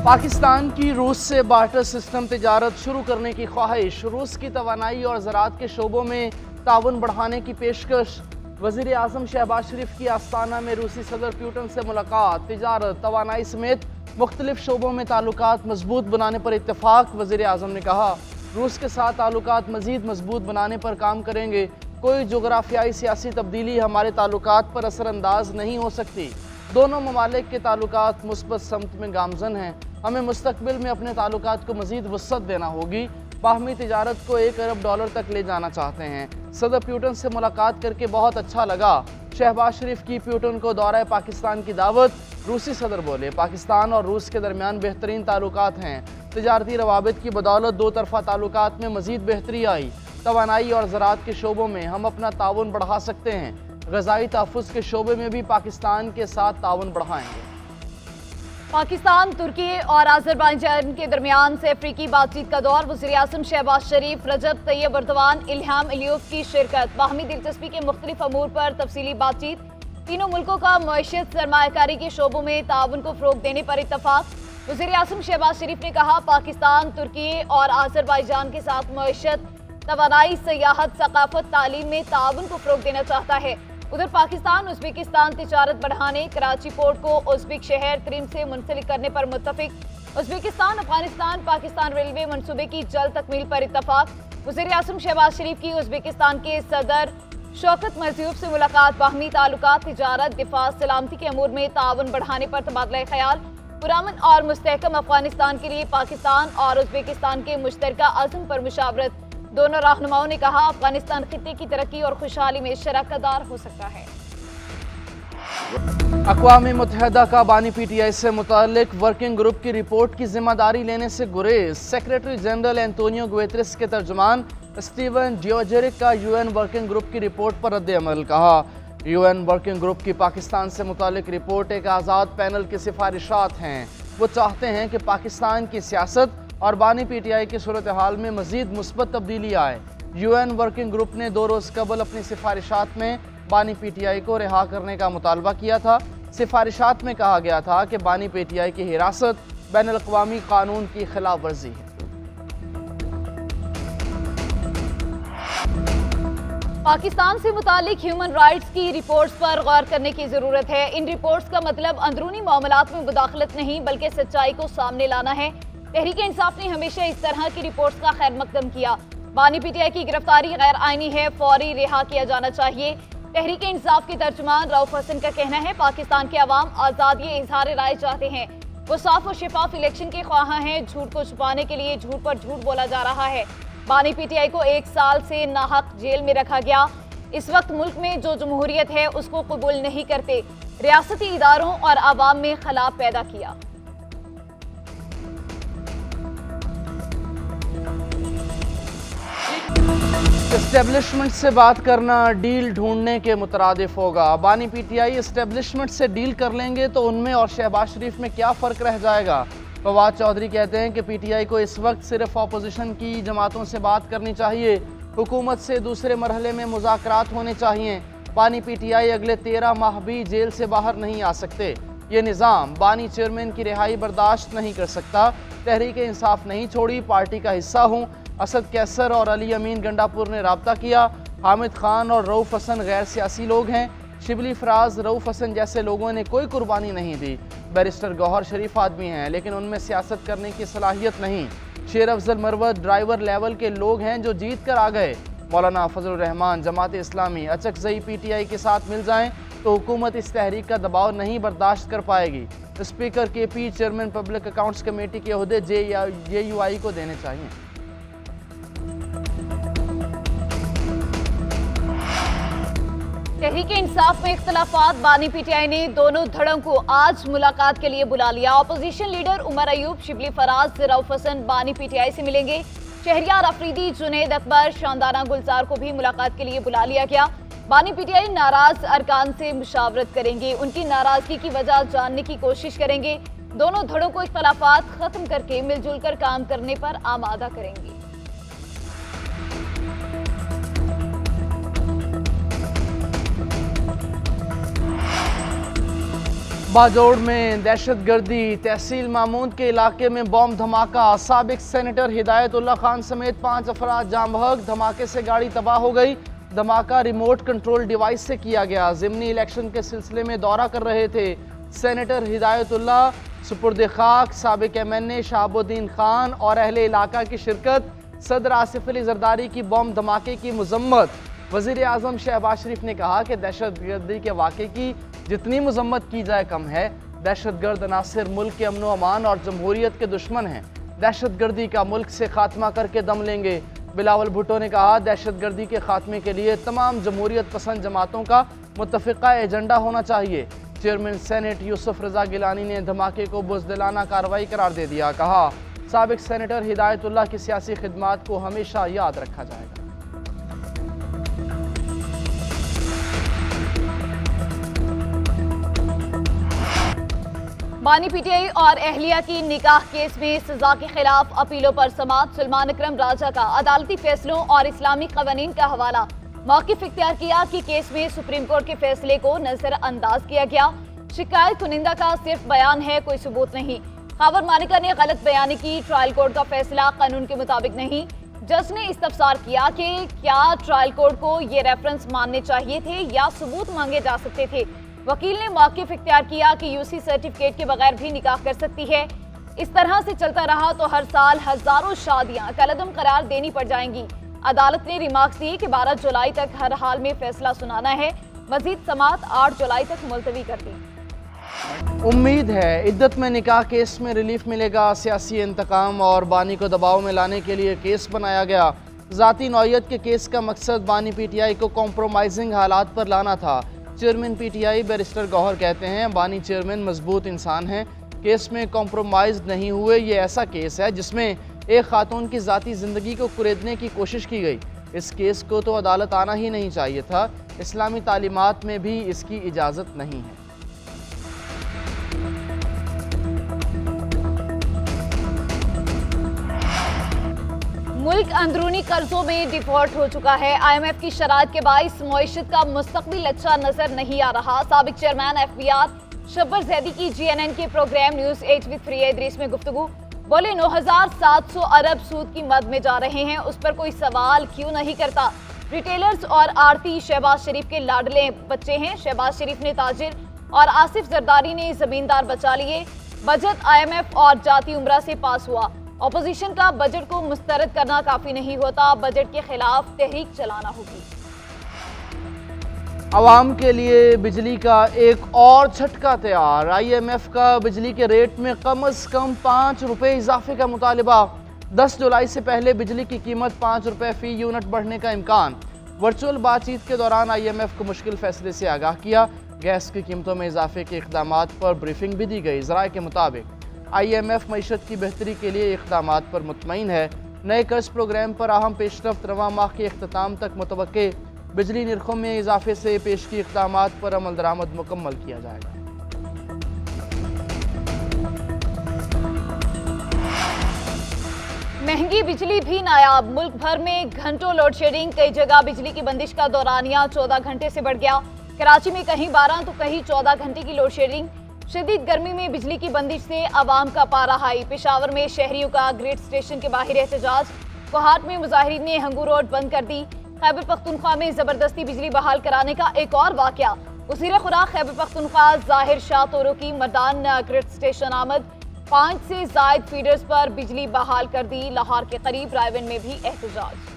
पाकिस्तान की रूस से बार्टर सिस्टम तिजारत शुरू करने की ख्वाहिश, रूस की तवानाई और ज़राअत के शोबों में ताउन बढ़ाने की पेशकश। वज़ीर आज़म शहबाज शरीफ की आस्ताना में रूसी सदर प्यूटन से मुलाकात, तिजारत, तवानाई समेत मुख्तलिफ शोबों में ताल्लुकात मजबूत बनाने पर इत्तफाक। वज़ीर आज़म ने कहा, रूस के साथ ताल्लुकात मज़ीद मजबूत बनाने पर काम करेंगे। कोई जोग्राफियाई सियासी तब्दीली हमारे ताल्लुकात पर असरअंदाज नहीं हो सकती। दोनों ममालिक के ताल्लुकात मुस्बत समत में गामजन हैं। हमें मुस्तकबिल में अपने ताल्लुकात को मज़ीद वसअत देना होगी। बाहमी तिजारत को $1 अरब तक ले जाना चाहते हैं। सदर प्यूटन से मुलाकात करके बहुत अच्छा लगा। शहबाज शरीफ की प्यूटन को दौरा पाकिस्तान की दावत। रूसी सदर बोले, पाकिस्तान और रूस के दरमियान बेहतरीन ताल्लुकात हैं। तिजारती रवाबित की बदौलत दो तरफ़ा ताल्लुकात में मज़ीद बेहतरी आई। तवानाई और ज़राअत के शोबों में हम अपना ताउन बढ़ा सकते हैं। ग़ज़ाई तहफ़्फ़ुज़ के शोबे में भी पाकिस्तान के साथ ताउन बढ़ाएंगे। पाकिस्तान, तुर्की और अज़रबैजान के दरमियान से अफ्रीकी बातचीत का दौर। वज़ीर आज़म शहबाज शरीफ, रजब तैयब एर्दोगान, इल्हाम अलियोव की शिरकत। बाहमी दिलचस्पी के मुख्तलिफ अमूर पर तफसीली बातचीत। तीनों मुल्कों का मईशत, सरमायाकारी के शोबों में ताउन को फ़रोग़ देने पर इत्तफाक। वज़ीर आज़म शहबाज शरीफ ने कहा, पाकिस्तान, तुर्की और अज़रबैजान के साथ मईशत, तवानाई, सियाहत, सकाफत, तालीम में ताउन को फ़रोग़ देना चाहता है। उधर पाकिस्तान उज़्बेकिस्तान तिजारत बढ़ाने, कराची पोर्ट को उज़्बेक शहर त्रिम से मुंसलिक करने पर मुत्तफ़िक। उज़्बेकिस्तान अफगानिस्तान पाकिस्तान रेलवे मनसूबे की जल्द तकमील पर इत्तफाक। वज़ीर आज़म शहबाज शरीफ की उज़्बेकिस्तान के सदर शौकत मिर्ज़ियोयेव से मुलाकात। बाहमी ताल्लुकात, तिजारत, दिफा, सलामती के अमूर में ताउन बढ़ाने पर तबादला ख्याल। पुरअमन और मुस्तहकम अफगानिस्तान के लिए पाकिस्तान और उज़्बेकिस्तान के मुश्तरका अज़्म पर मुशावरत। दोनों रहनुमाओं ने कहा, अफगानिस्तान खित्ते की तरक्की और खुशहाली में शराकतदार हो सकता है। अक़वाम मुत्तहिदा का बानी PTI से मुताल्लिक वर्किंग ग्रुप की रिपोर्ट की जिम्मेदारी लेने से गुरेज। सेक्रेटरी जनरल एंटोनियो गुतेरेस के तर्जुमान स्टीवन ड्यूजरिक का UN वर्किंग ग्रुप की रिपोर्ट पर रद्द-ए-अमल। कहा, UN वर्किंग ग्रुप की पाकिस्तान से मुताल्लिक रिपोर्ट एक आज़ाद पैनल की सिफारिशात हैं। वो चाहते हैं कि पाकिस्तान की सियासत और बानी PTI की सूरत हाल में मज़ीद मुस्बत तब्दीली आए। UN वर्किंग ग्रुप ने 2 रोज़ कबल अपनी सिफारिशात में बानी PTI को रिहा करने का मुतालबा किया था। सिफारिशात में कहा गया था कि बानी PTI की हिरासत बैनुल-अक़वामी कानून की खिलाफ वर्जी है। पाकिस्तान से मुतालिक ह्यूमन राइट्स की रिपोर्ट्स पर गौर करने की ज़रूरत है। इन रिपोर्ट्स का मतलब अंदरूनी मामलात में मुदाखलत नहीं बल्कि सच्चाई को सामने लाना है। तहरीक-ए-इंसाफ ने हमेशा इस तरह की रिपोर्ट्स का खैर मकदम किया। बानी PTI की गिरफ्तारी गैर आईनी है, फौरी रिहा किया जाना चाहिए। तहरीक-ए-इंसाफ के तर्जुमान रऊफ हसन का कहना है, पाकिस्तान के अवाम आज़ादी इज़हार राय चाहते हैं। वो साफ और शफाफ इलेक्शन के ख्वाह हैं। झूठ को छुपाने के लिए झूठ पर झूठ बोला जा रहा है। बानी PTI को 1 साल से नाहक जेल में रखा गया। इस वक्त मुल्क में जो जमहूरियत है उसको कबूल नहीं करते। रियासती इदारों और अवाम में खला पैदा किया। एस्टेब्लिशमेंट से बात करना डील ढूंढने के मुतरादिफ होगा। बानी PTI एस्टेब्लिशमेंट से डील कर लेंगे तो उनमें और शहबाज शरीफ में क्या फ़र्क रह जाएगा। फवाद चौधरी कहते हैं कि PTI को इस वक्त सिर्फ अपोजिशन की जमातों से बात करनी चाहिए। हुकूमत से दूसरे मरहले में मुज़ाकरात होने चाहिए। बानी PTI अगले 13 माह भी जेल से बाहर नहीं आ सकते। ये निज़ाम बानी चेयरमैन की रिहाई बर्दाश्त नहीं कर सकता। तहरीक-ए-इंसाफ नहीं छोड़ी, पार्टी का हिस्सा हूँ। असद कैसर और अली अमीन गंडापुर ने राब्ता किया। हामिद खान और रऊफ हसन गैर सियासी लोग हैं। शिबली फराज, रऊफ हसन जैसे लोगों ने कोई कुर्बानी नहीं दी। बैरिस्टर गौहर शरीफ आदमी हैं लेकिन उनमें सियासत करने की सलाहियत नहीं। शेर अफजल मरवत ड्राइवर लेवल के लोग हैं जो जीत कर आ गए। मौलाना फजलुर रहमान जमात इस्लामी अचकजई PTI के साथ मिल जाएं तो हुकूमत इस तहरीक का दबाव नहीं बर्दाश्त कर पाएगी। Speaker KP chairman public accounts committee के ओहदे JUI को देने चाहिए। तहरीक-ए-इंसाफ में इख्तलाफात। बानी PTI ने दोनों धड़ों को आज मुलाकात के लिए बुला लिया। अपोजिशन लीडर उमर अयूब, शिबली फराज, रऊफ हसन बानी PTI से मिलेंगे। शहरियार अफरीदी, जुनैद अकबर, शानदाना गुलजार को भी मुलाकात के लिए बुला लिया गया। बानी PTI नाराज अरकान से मुशावरत करेंगे, उनकी नाराजगी की वजह जानने की कोशिश करेंगे। दोनों धड़ों को इख्तलाफात खत्म करके मिलजुल कर काम करने पर आमादा करेंगे। बाजोड़ में दहशतगर्दी, तहसील मामूद के इलाके में बॉम्ब धमाका, साबिक सेनेटर हिदायतुल्लाह खान समेत 5 अफराद जाम बहक, धमाके से गाड़ी तबाह हो गई। धमाका रिमोट कंट्रोल डिवाइस से किया गया। ज़िमनी इलेक्शन के सिलसिले में दौरा कर रहे थे सेनेटर हिदायतुल्लाह, सुपुर्द खाक साबिक MNA शहाबुद्दीन खान और अहले इलाका की शिरकत। सदर आसिफ अली जरदारी की बॉम्ब धमाके की मजम्मत। वज़ीर आज़म शहबाज शरीफ ने कहा कि दहशतगर्दी के वाक़े की जितनी मजम्मत की जाए कम है। दहशतगर्द अनासिर मुल्क के अमन व अमान और जमहूरियत के दुश्मन हैं। दहशतगर्दी का मुल्क से खात्मा करके दम लेंगे। बिलावल भुट्टो ने कहा, दहशतगर्दी के खात्मे के लिए तमाम जमहूरियत पसंद जमातों का मुत्तफ़िक़ा एजेंडा होना चाहिए। चेयरमैन सेनेट यूसुफ रजा गिलानी ने धमाके को बुज़दिलाना कार्रवाई करार दे दिया। कहा, साबिक सेनेटर हिदायतुल्लाह की सियासी खिदमात को हमेशा याद रखा जाएगा। बानी PTI और अहलिया की निकाह केस में सजा के खिलाफ अपीलों पर समाअत। सुलेमान अकरम राजा का अदालती फैसलों और इस्लामी कवानीन का हवाला। मौक़िफ़ इख्तियार किया कि केस में सुप्रीम कोर्ट के फैसले को नजरअंदाज किया गया। शिकायत कुनिंदा का सिर्फ बयान है, कोई सबूत नहीं। खावर मालिका ने गलत बयानी की। ट्रायल कोर्ट का फैसला कानून के मुताबिक नहीं। जज ने इस्तफसार किया कि क्या ट्रायल कोर्ट को ये रेफरेंस मानने चाहिए थे या सबूत मांगे जा सकते थे। वकील ने मौक़िफ़ इख्तियार किया कि UC सर्टिफिकेट के बगैर भी निकाह कर सकती है। इस तरह से चलता रहा तो हर साल हजारों शादियां कलअदम करार देनी पड़ जाएंगी। अदालत ने रिमार्क्स दिए कि 12 जुलाई तक हर हाल में फैसला सुनाना है। मजीद समाअत 8 जुलाई तक मुलतवी कर दी। उम्मीद है इद्दत में निकाह केस में रिलीफ मिलेगा। सियासी इंतकाम और बानी को दबाव में लाने के लिए केस बनाया गया। ज़ाती नौयत के केस का मकसद बानी PTI को कॉम्प्रोमाइजिंग हालात पर लाना था। चेयरमैन PTI बैरिस्टर गौहर कहते हैं, बानी चेयरमैन मजबूत इंसान हैं, केस में कॉम्प्रोमाइज़ नहीं हुए। ये ऐसा केस है जिसमें एक खातून की ज़ाती ज़िंदगी को कुरेदने की कोशिश की गई। इस केस को तो अदालत आना ही नहीं चाहिए था। इस्लामी तालीमात में भी इसकी इजाज़त नहीं है। मुल्क अंदरूनी कर्जों में डिफॉल्ट हो चुका है। IMF की शराइत के बाइस मईशत का मुस्तकबिल अच्छा नजर नहीं आ रहा। साबिक चेयरमैन FBR शब्बर जैदी की GNN के प्रोग्राम न्यूज़ 8 विद फ्री इदरीस में गुफ्तगू। बोले 9,700 अरब सूद की मद में जा रहे हैं, उस पर कोई सवाल क्यों नहीं करता। रिटेलर्स और आरती शहबाज शरीफ के लाडले बच्चे हैं। शहबाज शरीफ ने ताजिर और आसिफ जरदारी ने जमींदार बचा लिए। बजट IMF और जाती उम्रा से पास हुआ। ऑपोजिशन का बजट को मुस्तरद करना काफी नहीं होता, बजट के खिलाफ तहरीक चलाना होगी। आवाम के लिए बिजली का एक और झटका तैयार। IMF का बिजली के रेट में कम अज कम 5 रुपये इजाफे का मुतालिबा। 10 जुलाई से पहले बिजली की कीमत 5 रुपये फी यूनिट बढ़ने का इम्कान। वर्चुअल बातचीत के दौरान IMF को मुश्किल फैसले से आगाह किया। गैस की कीमतों में इजाफे के इक़दामात पर ब्रीफिंग भी दी गई। ज़राए के मुताबिक IMF मईशत की बेहतरी के लिए इक़दामात पर मुतमईन है। नए कर्ज प्रोग्राम पर अहम पेशरफ्त रवां माह के अख्ताम तक मुतवक्के। बिजली निरखों में इजाफे से पेश की इक़दामात पर अमल दरामद मुकम्मल किया जाएगा। महंगी बिजली भी नायाब। मुल्क भर में घंटों लोड शेडिंग, कई जगह बिजली की बंदिश का दौरानिया 14 घंटे से बढ़ गया। कराची में कहीं 12 तो कहीं 14 घंटे की लोड शेडिंग। शदीद गर्मी में बिजली की बंदिश से आवाम का पारा हाई। पेशावर में शहरियों का ग्रेड स्टेशन के बाहर एहतजाज। कोहाट में मुजाहिरीन ने हंगू रोड बंद कर दी। खैबर पख्तूनख्वा में जबरदस्ती बिजली बहाल कराने का एक और वाकया। वज़ीर खुराक खैबर पख्तूनख्वा ज़ाहिर शाह तोरो की मर्दान ग्रेड स्टेशन आमद। 5 से ज़ायद फीडर्स पर बिजली बहाल कर दी। लाहौर के करीब रायवन में भी एहतजाज।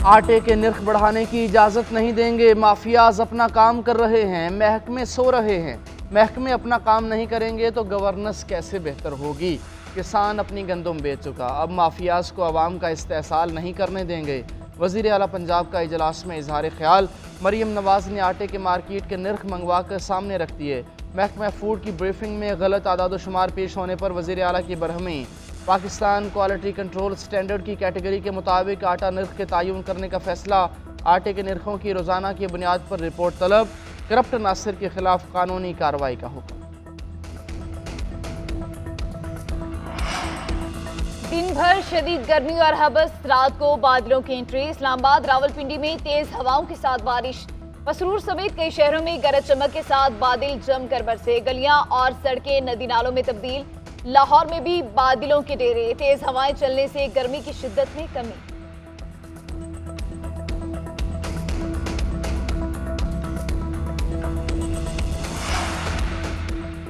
आटे के निर्ख बढ़ाने की इजाज़त नहीं देंगे। माफियाज अपना काम कर रहे हैं, महकमे सो रहे हैं। महकमे अपना काम नहीं करेंगे तो गवर्नेंस कैसे बेहतर होगी। किसान अपनी गंदम बेच चुका, अब माफियाज को आवाम का इस्तेसाल नहीं करने देंगे। वज़ीर आला पंजाब का इजलास में इजहार ख्याल। मरीम नवाज ने आटे के मार्केट के निर्ख मंगवा कर सामने रख दिए। महकमा फूड की ब्रीफिंग में गलत आदाद शुमार पेश होने पर वज़ीर आला की बरहमी। पाकिस्तान क्वालिटी कंट्रोल स्टैंडर्ड की कैटेगरी के मुताबिक आटा निर्ख के तयन करने का फैसला। आटे के निर्खों की रोज़ाना की बुनियाद पर रिपोर्ट तलब। करप्ट नासिर के खिलाफ कानूनी कार्रवाई का हुक्म। दिन भर शदीद गर्मी और हबस, रात को बादलों की एंट्री। इस्लामाबाद रावलपिंडी में तेज हवाओं के साथ बारिश। मसरूर समेत कई शहरों में गरज चमक के साथ बादल जमकर बरसे। गलियां और सड़कें नदी नालों में तब्दील। लाहौर में भी बादलों के डेरे। तेज हवाएं चलने से गर्मी की शिद्दत में कमी।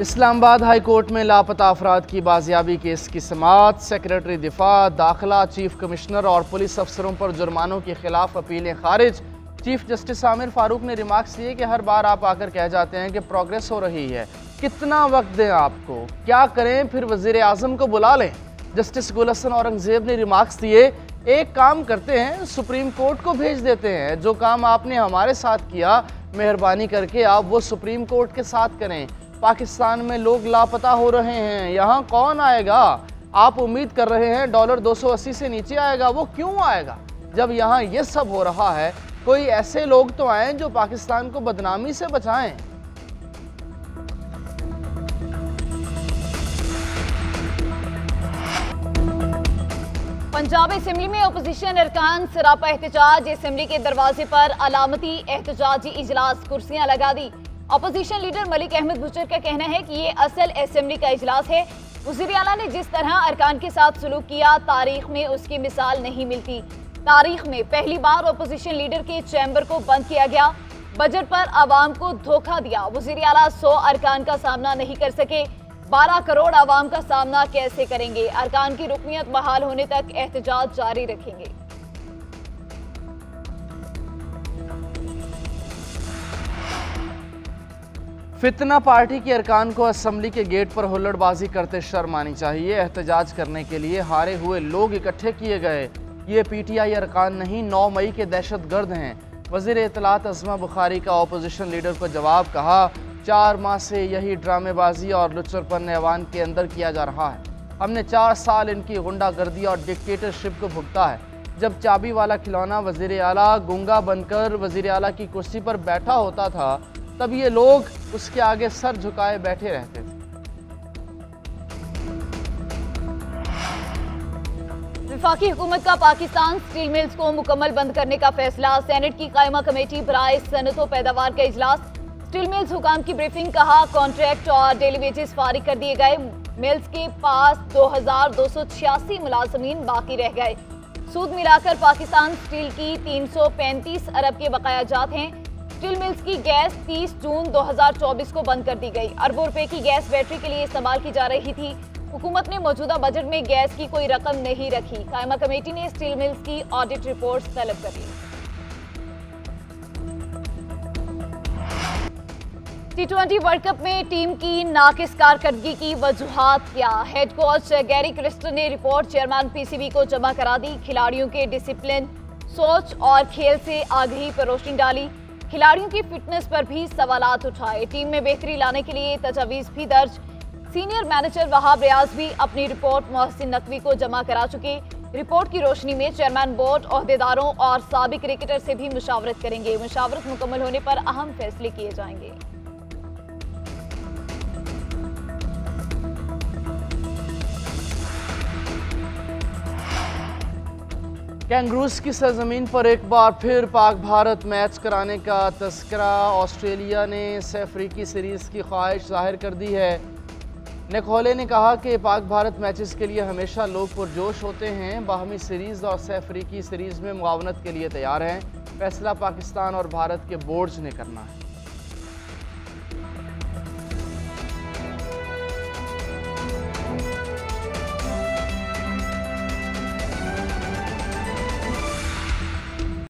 इस्लामाबाद हाई कोर्ट में लापता अफराद की बाजियाबी केस की समाअत। सेक्रेटरी दिफा, दाखिला, चीफ कमिश्नर और पुलिस अफसरों पर जुर्मानों के खिलाफ अपीलें खारिज। चीफ जस्टिस आमिर फारूक ने रिमार्क्स दिए कि हर बार आप आकर कह जाते हैं कि प्रोग्रेस हो रही है, कितना वक्त दें आपको, क्या करें, फिर वजीर आजम को बुला लें। जस्टिस गुल हसन औरंगजेब ने रिमार्क्स दिए, एक काम करते हैं, सुप्रीम कोर्ट को भेज देते हैं। जो काम आपने हमारे साथ किया, मेहरबानी करके आप वो सुप्रीम कोर्ट के साथ करें। पाकिस्तान में लोग लापता हो रहे हैं, यहाँ कौन आएगा? आप उम्मीद कर रहे हैं डॉलर 280 से नीचे आएगा, वो क्यों आएगा जब यहाँ ये सब हो रहा है? कोई ऐसे लोग तो आए जो पाकिस्तान को बदनामी से बचाएं। पंजाब असेंबली में अपोजिशन अरकान सरापा एहतजाज। असेंबली के दरवाजे पर अलामती एहतजाजी इजलास, कुर्सियां लगा दी। अपोजिशन लीडर मलिक अहमद बुचर का कहना है कि ये असल असेंबली का इजलास है। वज़ीर आला ने जिस तरह अरकान के साथ सलूक किया, तारीख में उसकी मिसाल नहीं मिलती। तारीख में पहली बार अपोजिशन लीडर के चैम्बर को बंद किया गया। बजट पर आवाम को धोखा दिया। वज़ीर आला 100 अरकान का सामना नहीं कर सके, 12 करोड़ आवाम का सामना कैसे करेंगे? अरकान की रुकनियत बहाल होने तक एहतजाज जारी रखेंगे। फितना पार्टी के अरकान को असेंबली के गेट पर हुल्लड़बाजी करते शर्म आनी चाहिए। एहतजाज करने के लिए हारे हुए लोग इकट्ठे किए गए। ये पीटीआई अरकान नहीं, 9 मई के दहशतगर्द हैं। वज़ीर इत्तलात अज़मा बुखारी का अपोजिशन लीडर को जवाब, कहा 4 माह से यही ड्रामेबाजी और लुच्चरपन ऐवान के अंदर किया जा रहा है। हमने 4 साल इनकी गुंडागर्दी और डिक्टेटरशिप को भुगता है। जब चाबी वाला खिलौना वज़ीर आला गूंगा बनकर वज़ीर आला की कुर्सी पर बैठा होता था, तब ये लोग उसके आगे सर झुकाए बैठे रहते थे। वफाकी हुकूमत का पाकिस्तान स्टील मिल्स को मुकम्मल बंद करने का फैसला। सेनेट की कायमा कमेटी बराए सनत व पैदावार का इजलास। स्टील मिल्स हुकाम की ब्रीफिंग, कहा कॉन्ट्रैक्ट और डेली वेजेस फारिग कर दिए गए। मिल्स के पास 2286 मुलाजमीन बाकी रह गए। सूद मिलाकर पाकिस्तान स्टील की 335 अरब के बकायाजात हैं। स्टील मिल्स की गैस 30 जून 2024 को बंद कर दी गई। अरबों रुपए की गैस बैटरी के लिए इस्तेमाल की जा रही थी। हुकूमत ने मौजूदा बजट में गैस की कोई रकम नहीं रखी। कायमा कमेटी ने स्टील मिल्स की ऑडिट रिपोर्ट तलब कर ली। T20 वर्ल्ड कप में टीम की नाकिस कारकर्दगी की वजूहात क्या? हेड कोच गैरी क्रिस्टन ने रिपोर्ट चेयरमैन पीसीबी को जमा करा दी। खिलाड़ियों के डिसिप्लिन, सोच और खेल से आगही पर रोशनी डाली। खिलाड़ियों की फिटनेस पर भी सवालात उठाए। टीम में बेहतरी लाने के लिए तजावीज़ भी दर्ज। सीनियर मैनेजर वहाब रियाज भी अपनी रिपोर्ट मोहसिन नकवी को जमा करा चुके। रिपोर्ट की रोशनी में चेयरमैन बोर्ड, ओहदेदारों और साबिक क्रिकेटर से भी मुशावरत करेंगे। मुशावरत मुकम्मल होने पर अहम फैसले किए जाएंगे। कैंगरूज की सरजमीन पर एक बार फिर पाक भारत मैच कराने का तस्करा। ऑस्ट्रेलिया ने अफ्रीकी सीरीज़ की ख्वाहिश जाहिर कर दी है। निकोले ने कहा कि पाक भारत मैचेस के लिए हमेशा लोग पुरजोश होते हैं। बाहमी सीरीज़ और अफ्रीकी सीरीज़ में मुआवनत के लिए तैयार हैं। फैसला पाकिस्तान और भारत के बोर्ड्स ने करना है।